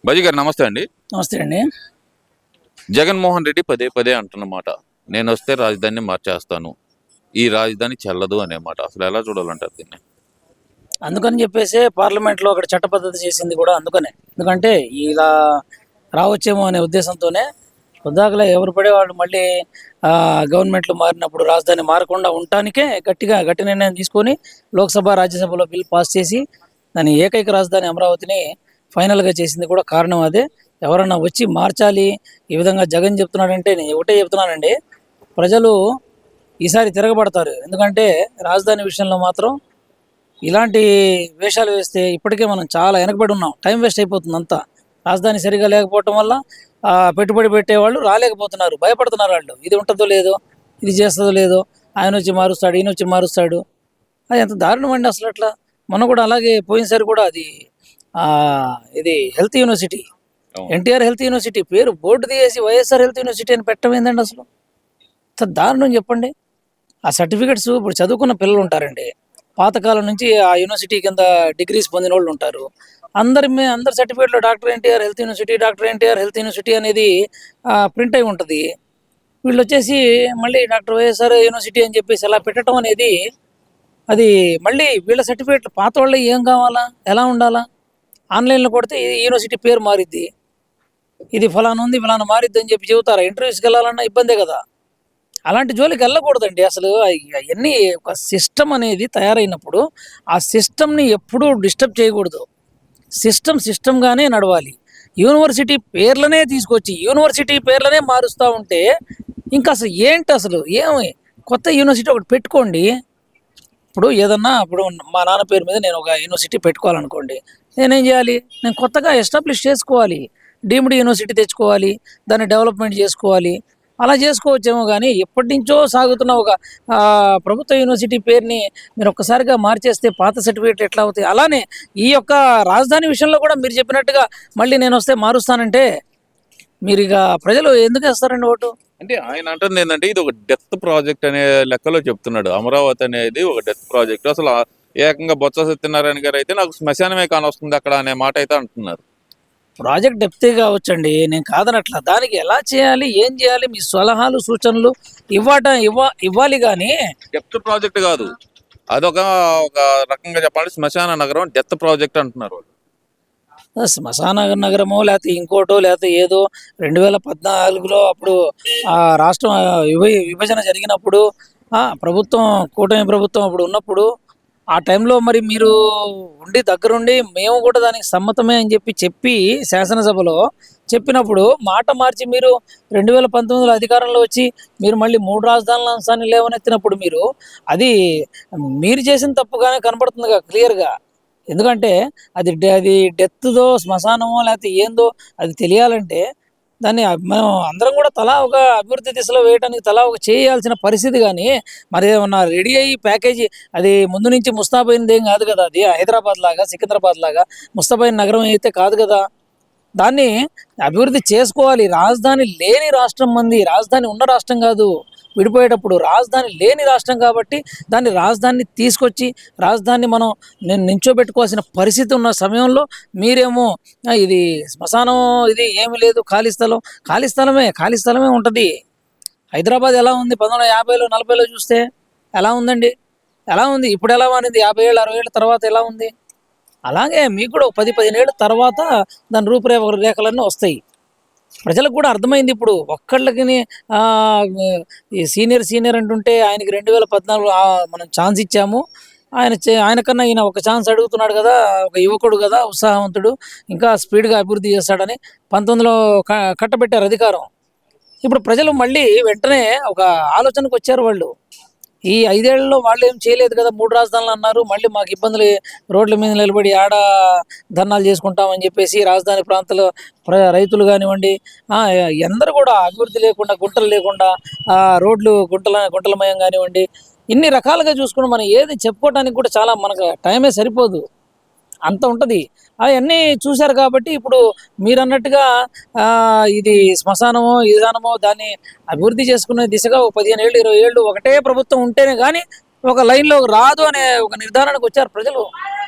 బజీ గారు నమస్తే అండి. నమస్తే అండి. జగన్మోహన్ రెడ్డి పదే పదే అంటున్నమాట, నేను వస్తే రాజధానిని మార్చేస్తాను, ఈ రాజధాని చెల్లదు అనే మాట. అసలు ఎలా చూడాలంటారు దీన్ని? అందుకని చెప్పేసి పార్లమెంట్లో అక్కడ చట్ట పద్ధతి చేసింది కూడా అందుకనే. ఎందుకంటే ఇలా రావచ్చేమో అనే ఉద్దేశంతోనే పొద్దాకలే ఎవరు పడే వాళ్ళు మళ్ళీ గవర్నమెంట్లు మారినప్పుడు రాజధాని మారకుండా ఉండటానికే గట్టి నిర్ణయం తీసుకొని లోక్సభ రాజ్యసభలో బిల్ పాస్ చేసి దాని ఏకైక రాజధాని అమరావతిని ఫైనల్గా చేసింది కూడా కారణం అదే. ఎవరన్నా వచ్చి మార్చాలి ఈ విధంగా జగన్ చెప్తున్నాడంటే నేను ఒకటే చెప్తున్నానండి, ప్రజలు ఈసారి తిరగబడతారు. ఎందుకంటే రాజధాని విషయంలో మాత్రం ఇలాంటి వేషాలు వేస్తే ఇప్పటికే మనం చాలా వెనకబడి ఉన్నాం. టైం వేస్ట్ అయిపోతుంది అంతా. రాజధాని సరిగా లేకపోవటం వల్ల పెట్టుబడి పెట్టేవాళ్ళు రాలేకపోతున్నారు, భయపడుతున్నారు. వాళ్ళు ఇది ఉంటుందో లేదో, ఇది చేస్తుందో లేదో, ఆయన వచ్చి మారుస్తాడు, ఈయన వచ్చి మారుస్తాడు. అది ఎంత దారుణం అండి అసలు. అట్లా మొన్న కూడా అలాగే పోయినసారి కూడా అది ఇది health university, NTR health university పేరు బోర్డు తీసేసి వైఎస్ఆర్ హెల్త్ యూనివర్సిటీ అని పెట్టడం ఏందండి అసలు? ఎంత దారుణం చెప్పండి. ఆ సర్టిఫికెట్స్ ఇప్పుడు చదువుకున్న పిల్లలు ఉంటారండి, పాతకాలం నుంచి ఆ యూనివర్సిటీ కింద డిగ్రీస్ పొందిన వాళ్ళు ఉంటారు. అందరి సర్టిఫికేట్లో doctor NTR health university, doctor NTR health university అనేది ప్రింట్ అయి ఉంటుంది. వీళ్ళు వచ్చేసి మళ్ళీ డాక్టర్ వైఎస్ఆర్ యూనివర్సిటీ అని చెప్పేసి అలా పెట్టడం అనేది, అది మళ్ళీ వీళ్ళ సర్టిఫికేట్లు పాత వాళ్ళు ఏం కావాలా, ఎలా ఉండాలా? ఆన్లైన్లో కొడితే ఈ యూనివర్సిటీ పేరు మారిద్ది, ఇది ఫలానా ఉంది ఫలానా మారిద్ది అని చెప్పి చెబుతారా? ఇంటర్వ్యూస్కి వెళ్ళాలన్నా ఇబ్బందే కదా. అలాంటి జోలికి వెళ్ళకూడదండి అసలు. అవన్నీ ఒక సిస్టమ్ అనేది తయారైనప్పుడు ఆ సిస్టమ్ని ఎప్పుడూ డిస్టర్బ్ చేయకూడదు. సిస్టమ్గానే నడవాలి. యూనివర్సిటీ పేర్లనే తీసుకొచ్చి యూనివర్సిటీ పేర్లనే మారుస్తూ ఉంటే ఇంకా అసలు ఏంటి అసలు? ఏమి కొత్త యూనివర్సిటీ ఒకటి పెట్టుకోండి. ఇప్పుడు ఏదన్నా, ఇప్పుడు మా నాన్న పేరు మీద నేను ఒక యూనివర్సిటీ పెట్టుకోవాలనుకోండి, నేనేం చేయాలి? నేను కొత్తగా ఎస్టాబ్లిష్ చేసుకోవాలి, డీమ్డ్ యూనివర్సిటీ తెచ్చుకోవాలి, దాన్ని డెవలప్మెంట్ చేసుకోవాలి. అలా చేసుకోవచ్చేమో కానీ ఎప్పటి నుంచో సాగుతున్న ఒక ప్రభుత్వ యూనివర్సిటీ పేరుని మీరు ఒక్కసారిగా మార్చేస్తే పాత సర్టిఫికేట్లు ఎట్లా అవుతాయి? అలానే ఈ యొక్క రాజధాని విషయంలో కూడా మీరు చెప్పినట్టుగా మళ్ళీ నేను వస్తే మారుస్తానంటే మీరు ఇక ప్రజలు ఎందుకు వేస్తారండి ఓటు? అంటే ఆయన అంటుంది ఏంటంటే ఇది ఒక డెత్ ప్రాజెక్ట్ అనే లెక్కలో చెప్తున్నాడు. అమరావతి అనేది ఒక డెత్ ప్రాజెక్ట్. అసలు ఏకంగా బొత్స సత్యనారాయణ గారు అయితే నాకు శ్మశానమే కానొస్తుంది అక్కడ అనే మాట అయితే అంటున్నారు. ప్రాజెక్ట్ డెప్తే కావచ్చండి, నేను కాదనట్లా. దానికి ఎలా చేయాలి, ఏం చేయాలి, మీ సలహాలు సూచనలు ఇవ్వాలి కానీ డెత్ ప్రాజెక్ట్ కాదు, అదొక ఒక రకంగా చెప్పాలంటే శ్మశాన నగరం డెత్ ప్రాజెక్ట్ అంటున్నారు వాళ్ళు. శ్మశాన నగరమో లేకపోతే ఇంకోటో లేకపోతే ఏదో 2014లో అప్పుడు రాష్ట్రం విభజన జరిగినప్పుడు ప్రభుత్వం, కూటమి ప్రభుత్వం అప్పుడు ఉన్నప్పుడు ఆ టైంలో మరి మీరు ఉండి దగ్గరుండి మేము కూడా దానికి సమ్మతమే అని చెప్పి శాసనసభలో చెప్పినప్పుడు మాట మార్చి మీరు 2019లో అధికారంలో వచ్చి మీరు మళ్ళీ 3 రాజధానుల అంశాన్ని లేవనెత్తినప్పుడు మీరు చేసిన తప్పుగానే కనబడుతుందిగా క్లియర్గా. ఎందుకంటే అది డెత్దో శ్మశానమో లేకపోతే ఏందో అది తెలియాలంటే దాన్ని మనం అందరం కూడా తలా ఒక అభివృద్ధి దిశలో వేయడానికి తలా ఒక చేయాల్సిన పరిస్థితి. కానీ మరి ఏమన్నా రెడీ అయ్యి ప్యాకేజీ అది ముందు నుంచి ముస్తాబైనది ఏం కాదు కదా. అది హైదరాబాద్ లాగా సికింద్రాబాద్ లాగా ముస్తాబైన నగరం అయితే కాదు కదా. దాన్ని అభివృద్ధి చేసుకోవాలి. రాజధాని లేని రాష్ట్రం మంది, రాజధాని ఉన్న రాష్ట్రం కాదు. విడిపోయేటప్పుడు రాజధాని లేని రాష్ట్రం కాబట్టి దాన్ని రాజధానిని తీసుకొచ్చి రాజధానిని మనం నించోబెట్టుకోవాల్సిన పరిస్థితి ఉన్న సమయంలో మీరేమో ఇది శ్మశానం, ఇది ఏమి లేదు, ఖాళీ స్థలమే ఉంటుంది. హైదరాబాద్ ఎలా ఉంది 1950లో 40లో చూస్తే ఎలా ఉందండి? ఎలా ఉంది? ఇప్పుడు ఎలా మారింది? 50 ఏళ్ళు 60 ఏళ్ళ తర్వాత ఎలా ఉంది? అలాగే మీకు కూడా 10-15 ఏళ్ళ తర్వాత దాని రూపురేఖలన్నీ వస్తాయి. ప్రజలకు కూడా అర్థమైంది. ఇప్పుడు ఒక్కళ్ళకి ఈ సీనియర్ అంటుంటే ఆయనకి 2014 మనం ఛాన్స్ ఇచ్చాము, ఆయన కన్నా ఈయన ఒక ఛాన్స్ అడుగుతున్నాడు కదా, ఒక యువకుడు కదా, ఉత్సాహవంతుడు, ఇంకా స్పీడ్గా అభివృద్ధి చేస్తాడని 19లో కట్టబెట్టారు అధికారం. ఇప్పుడు ప్రజలు మళ్ళీ వెంటనే ఒక ఆలోచనకు వచ్చారు. వాళ్ళు ఈ 5 ఏళ్లలో వాళ్ళు ఏం చేయలేదు కదా, 3 రాజధానులు అన్నారు, మళ్ళీ మాకు ఇబ్బందులు, రోడ్ల మీద నిలబడి ఆడ ధర్నాలు చేసుకుంటామని చెప్పేసి రాజధాని ప్రాంతాల రైతులు కానివ్వండి, అందరూ కూడా అభివృద్ధి లేకుండా, గుంటలు లేకుండా, రోడ్లు గుంటలమయం కానివ్వండి, ఇన్ని రకాలుగా చూసుకుని మనం ఏది చెప్పుకోవడానికి కూడా చాలా మనకు టైమే సరిపోదు, అంత ఉంటుంది. అవన్నీ చూశారు కాబట్టి ఇప్పుడు మీరన్నట్టుగా ఇది శ్మశానమో విధానమో దాన్ని అభివృద్ధి చేసుకునే దిశగా 15 ఏళ్ళు 20 ఏళ్ళు ఒకటే ప్రభుత్వం ఉంటేనే కానీ ఒక లైన్లో రాదు అనే ఒక నిర్ధారణకు వచ్చారు ప్రజలు.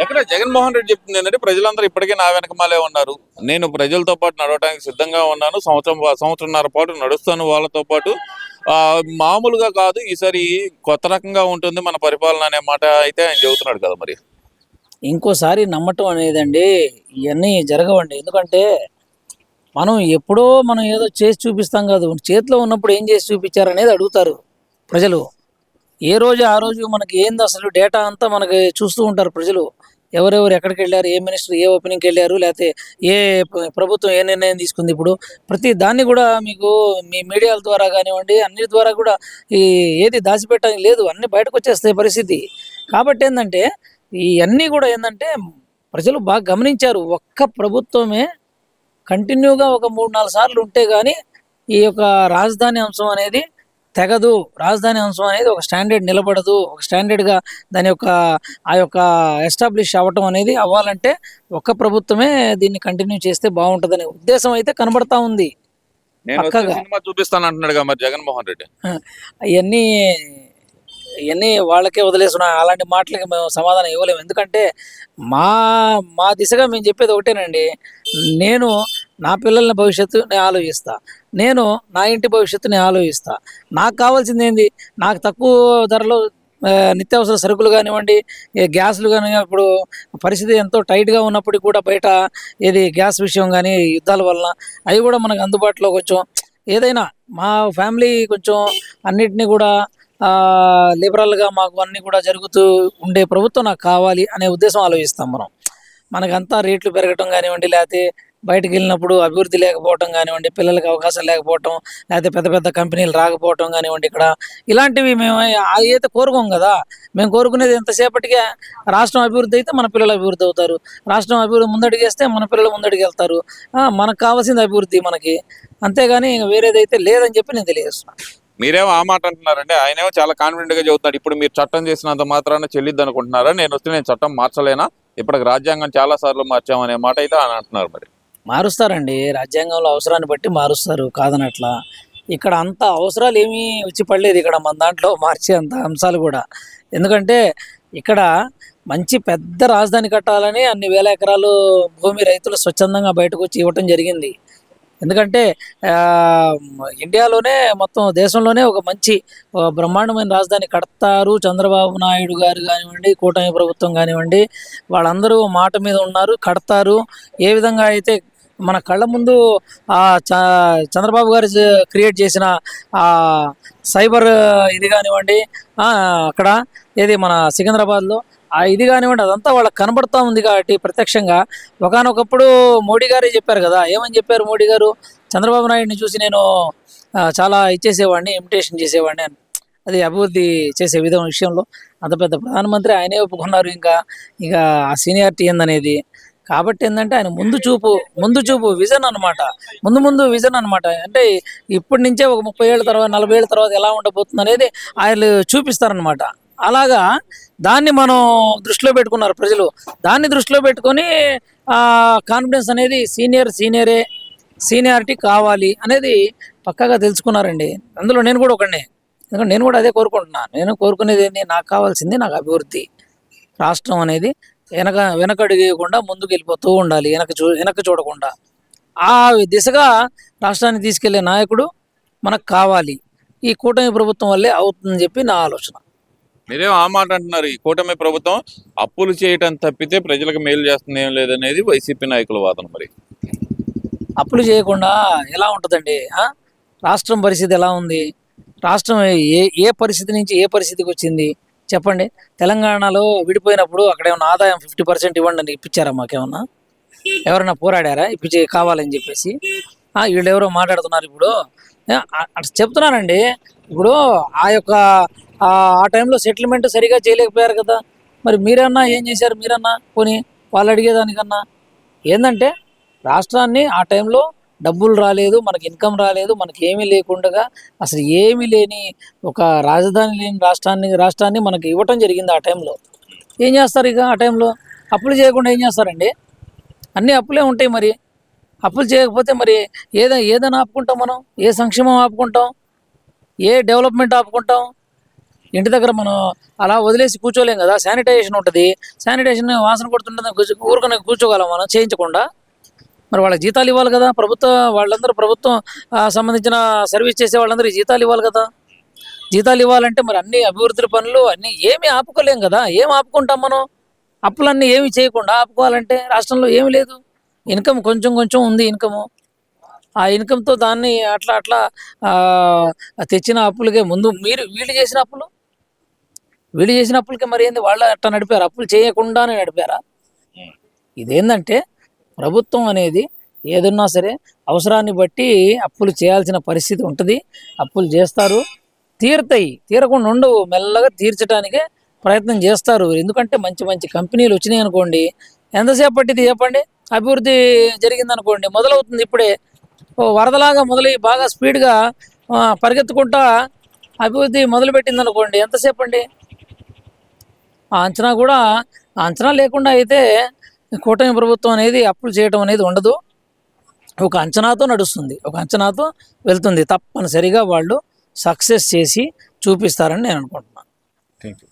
ఎక్కడ జగన్మోహన్ రెడ్డి చెప్తుంది ఏంటంటే ప్రజలందరూ ఇప్పటికే నా వెనకమాలే ఉన్నారు, నేను ప్రజలతో పాటు నడవడానికి సిద్ధంగా ఉన్నాను, సంవత్సరంన్నర పాటు నడుస్తాను వాళ్ళతో పాటు, మామూలుగా కాదు ఈసారి కొత్త రకంగా ఉంటుంది మన పరిపాలన అనే మాట అయితే ఆయన చెబుతున్నాడు కదా. మరి ఇంకోసారి నమ్మటం అనేదండి ఇవన్నీ జరగవండి. ఎందుకంటే మనం ఏదో చేసి చూపిస్తాం కాదు, చేతిలో ఉన్నప్పుడు ఏం చేసి చూపించారనేది అడుగుతారు ప్రజలు. ఏ రోజు ఆ రోజు మనకి ఏంది అసలు డేటా అంతా మనకి చూస్తూ ఉంటారు ప్రజలు. ఎవరెవరు ఎక్కడికి వెళ్ళారు, ఏ మినిస్టర్ ఏ ఓపెనింగ్కి వెళ్ళారు, లేకపోతే ఏ ప్రభుత్వం ఏ నిర్ణయం తీసుకుంది. ఇప్పుడు ప్రతి దాన్ని కూడా మీకు మీ మీడియాల ద్వారా కానివ్వండి, అన్నిటి ద్వారా కూడా ఈ ఏది దాచిపెట్టడానికి లేదు, అన్నీ బయటకు వచ్చేస్తాయి పరిస్థితి. కాబట్టి ఏంటంటే ఇవన్నీ కూడా ఏంటంటే ప్రజలు బాగా గమనించారు. ఒక్క ప్రభుత్వమే కంటిన్యూగా ఒక 3-4 సార్లు ఉంటే కానీ ఈ యొక్క రాజధాని అంశం అనేది తెగదు. రాజధాని అంశం అనేది ఒక స్టాండర్డ్ నిలబడదు. ఒక స్టాండర్డ్గా దాని యొక్క ఆ యొక్క ఎస్టాబ్లిష్ అవ్వటం అనేది అవ్వాలంటే ఒక్క ప్రభుత్వమే దీన్ని కంటిన్యూ చేస్తే బాగుంటుందనే ఉద్దేశం అయితే కనబడతా ఉంది నేను వచ్చే పక్కగా. సినిమా చూపిస్తాను అంటున్నాడు మరి జగన్మోహన్ రెడ్డి. అవన్నీ ఇవన్నీ వాళ్ళకే వదిలేసిన అలాంటి మాటలకి మేము సమాధానం ఇవ్వలేము. ఎందుకంటే మా మా దిశగా మేము చెప్పేది ఒకటేనండి. నేను నా పిల్లల భవిష్యత్తు నేను ఆలోచిస్తా, నేను నా ఇంటి భవిష్యత్తు నేను ఆలోచిస్తా. నాకు కావాల్సింది ఏంది, నాకు తక్కువ ధరలో నిత్యావసర సరుకులు కానివ్వండి, గ్యాస్లు కానీ, ఇప్పుడు పరిస్థితి ఎంతో టైట్గా ఉన్నప్పటికీ కూడా బయట ఏది గ్యాస్ విషయం కానీ యుద్ధాల వలన అవి కూడా మనకు అందుబాటులో కొంచెం ఏదైనా మా ఫ్యామిలీ కొంచెం అన్నిటినీ కూడా లిబరల్గా మాకు అన్నీ కూడా జరుగుతూ ఉండే ప్రభుత్వం నాకు కావాలి అనే ఉద్దేశం ఆలోచిస్తాం మనం. మనకంతా రేట్లు పెరగటం కానివ్వండి, లేకపోతే బయటకు వెళ్ళినప్పుడు అభివృద్ధి లేకపోవటం కానివ్వండి, పిల్లలకి అవకాశం లేకపోవటం, లేకపోతే పెద్ద పెద్ద కంపెనీలు రాకపోవటం కానివ్వండి, ఇక్కడ ఇలాంటివి మేము అయితే కోరుకోం కదా. మేము కోరుకునేది ఎంతసేపటికే రాష్ట్రం అభివృద్ధి అయితే మన పిల్లలు అభివృద్ధి అవుతారు, రాష్ట్రం అభివృద్ధి ముందడిగేస్తే మన పిల్లలు ముందడికి వెళ్తారు. మనకు కావాల్సింది అభివృద్ధి మనకి, అంతేగాని వేరేదైతే లేదని చెప్పి నేను తెలియజేస్తున్నాను. మీరేమో ఆ మాట అంటున్నారంటే, ఆయనేమో చాలా కాన్ఫిడెంట్ గా చెబుతున్నాడు. ఇప్పుడు మీరు చట్టం చేసినంత మాత్రాన చెల్లిద్ది అనుకుంటున్నారా? నేను వస్తే నేను చట్టం మార్చలేనా, ఇప్పటికి రాజ్యాంగం చాలా సార్లు మార్చామనే మాట అయితే ఆయన అంటున్నారు. మరి మారుస్తారండి, రాజ్యాంగంలో అవసరాన్ని బట్టి మారుస్తారు, కాదనట్లా. ఇక్కడ అంత అవసరాలు ఏమీ వచ్చి పడలేదు ఇక్కడ మన దాంట్లో మార్చే అంత అంశాలు కూడా. ఎందుకంటే ఇక్కడ మంచి పెద్ద రాజధాని కట్టాలని అన్ని వేల ఎకరాలు భూమి రైతులు స్వచ్ఛందంగా బయటకు వచ్చి ఇవ్వటం జరిగింది. ఎందుకంటే ఇండియాలోనే మొత్తం దేశంలోనే ఒక మంచి బ్రహ్మాండమైన రాజధాని కడతారు. చంద్రబాబు నాయుడు గారు కానివ్వండి, కూటమి ప్రభుత్వం కానివ్వండి, వాళ్ళందరూ మాట మీద ఉన్నారు, కడతారు. ఏ విధంగా అయితే మన కళ్ళ ముందు చంద్రబాబు గారు క్రియేట్ చేసిన సైబర్ ఇది కానివ్వండి, అక్కడ ఏది మన సికింద్రాబాద్లో ఇది కానివ్వండి, అదంతా వాళ్ళకి కనబడుతూ ఉంది. కాబట్టి ప్రత్యక్షంగా ఒకానొకప్పుడు మోడీ గారే చెప్పారు కదా. ఏమని చెప్పారు మోడీ గారు? చంద్రబాబు నాయుడిని చూసి నేను చాలా ఇచ్చేసేవాడిని, ఇమిటేషన్ చేసేవాడిని అని. అది అభివృద్ధి చేసే విషయంలో అంత పెద్ద ప్రధానమంత్రి ఆయనే ఒప్పుకున్నారు. ఇక ఆ సీనియారిటీ ఏందనేది. కాబట్టి ఏంటంటే ఆయన ముందు చూపు విజన్ అనమాట. ముందు విజన్ అనమాట. అంటే ఇప్పటి నుంచే ఒక 30 ఏళ్ళ తర్వాత 40 ఏళ్ళ తర్వాత ఎలా ఉండబోతుంది అనేది ఆయన చూపిస్తారనమాట. అలాగా దాన్ని మనం దృష్టిలో పెట్టుకున్నారు ప్రజలు. దాన్ని దృష్టిలో పెట్టుకొని కాన్ఫిడెన్స్ అనేది సీనియారిటీ కావాలి అనేది పక్కాగా తెలుసుకున్నారండి. అందులో నేను కూడా ఒకడిని. ఎందుకంటే నేను కూడా అదే కోరుకుంటున్నాను. నేను కోరుకునేది ఏంటి, నాకు కావాల్సింది నాకు అభివృద్ధి. రాష్ట్రం అనేది వెనకడుగేయకుండా ముందుకు వెళ్ళిపోతూ ఉండాలి, వెనక్కి చూడకుండా. ఆ దిశగా రాష్ట్రాన్ని తీసుకెళ్లే నాయకుడు మనకు కావాలి. ఈ కూటమి ప్రభుత్వం వల్లే అవుతుందని చెప్పి నా ఆలోచన. మీరేమో ఆ మాట అంటున్నారు, ఈ కూటమి ప్రభుత్వం అప్పులు చేయటం తప్పితే ప్రజలకు మేలు చేస్తుంది ఏం లేదనేది వైసీపీ నాయకుల వాదన. మరి అప్పులు చేయకుండా ఎలా ఉంటుందండి? రాష్ట్రం పరిస్థితి ఎలా ఉంది? రాష్ట్రం ఏ పరిస్థితి నుంచి ఏ పరిస్థితికి వచ్చింది చెప్పండి. తెలంగాణలో విడిపోయినప్పుడు అక్కడ ఏమన్నా ఆదాయం 50% ఇవ్వండి అని ఇప్పించారా? మాకేమన్నా ఎవరైనా పోరాడారా ఇప్పించి కావాలని చెప్పేసి? వీళ్ళు ఎవరో మాట్లాడుతున్నారు ఇప్పుడు. అట్లా చెప్తున్నానండి. ఇప్పుడు ఆ టైంలో సెటిల్మెంట్ సరిగా చేయలేకపోయారు కదా. మరి మీరన్నా ఏం చేశారు? మీరన్నా పోనీ వాళ్ళు అడిగేదానికన్నా ఏంటంటే, రాష్ట్రాన్ని ఆ టైంలో డబ్బులు రాలేదు, మనకి ఇన్కమ్ రాలేదు, మనకి ఏమీ లేకుండా అసలు ఏమీ లేని ఒక రాజధాని లేని రాష్ట్రాన్ని మనకి ఇవ్వటం జరిగింది. ఆ టైంలో ఏం చేస్తారు? ఇక ఆ టైంలో అప్పులు చేయకుండా ఏం చేస్తారండి? అన్నీ అప్పులే ఉంటాయి. మరి అప్పులు చేయకపోతే మరి ఏదైనా ఆపుకుంటాం మనం? ఏ సంక్షేమం ఆపుకుంటాం? ఏ డెవలప్మెంట్ ఆపుకుంటాం? ఇంటి దగ్గర మనం అలా వదిలేసి కూర్చోలేం కదా, శానిటైజేషన్ ఉంటుంది. శానిటైజేషన్ వాసన కొడుతుంటుంది, ఊరుకొని కూర్చోగలం మనం చేయించకుండా? మరి వాళ్ళకి జీతాలు ఇవ్వాలి కదా వాళ్ళందరూ ప్రభుత్వం సంబంధించిన సర్వీస్ చేసే వాళ్ళందరూ జీతాలు ఇవ్వాలి కదా. జీతాలు ఇవ్వాలంటే మరి అన్ని అభివృద్ధి పనులు అన్నీ ఏమీ ఆపుకోలేం కదా. ఏం ఆపుకుంటాం మనం? అప్పులన్నీ ఏమి చేయకుండా ఆపుకోవాలంటే రాష్ట్రంలో ఏమి లేదు. ఇన్కమ్ కొంచెం కొంచెం ఉంది ఇన్కము. ఆ ఇన్కమ్తో దాన్ని అట్లా అట్లా ఆ, తెచ్చిన అప్పులకే ముందు వీళ్ళు చేసిన అప్పులకే మరి ఏంది వాళ్ళు అట్లా నడిపారు? అప్పులు చేయకుండానే నడిపారా? ఇదేంటంటే ప్రభుత్వం అనేది ఏదున్నా సరే అవసరాన్ని బట్టి అప్పులు చేయాల్సిన పరిస్థితి ఉంటుంది. అప్పులు చేస్తారు, తీరకుండా ఉండవు, మెల్లగా తీర్చడానికే ప్రయత్నం చేస్తారు. ఎందుకంటే మంచి మంచి కంపెనీలు వచ్చినాయి అనుకోండి, ఎంతసేపు పట్టింది చెప్పండి? అభివృద్ధి జరిగిందనుకోండి, మొదలవుతుంది ఇప్పుడే. ఓ వరదలాగా మొదలై బాగా స్పీడ్గా పరిగెత్తుకుంటా అభివృద్ధి మొదలుపెట్టింది అనుకోండి, ఎంతసేపు అండి? ఆ అంచనా కూడా ఆ అంచనా లేకుండా అయితే కూటమి ప్రభుత్వం అనేది అప్పులు చేయడం అనేది ఉండదు. ఒక అంచనాతో నడుస్తుంది, ఒక అంచనాతో వెళ్తుంది. తప్పనిసరిగా వాళ్ళు సక్సెస్ చేసి చూపిస్తారని నేను అనుకుంటున్నాను. Thank you.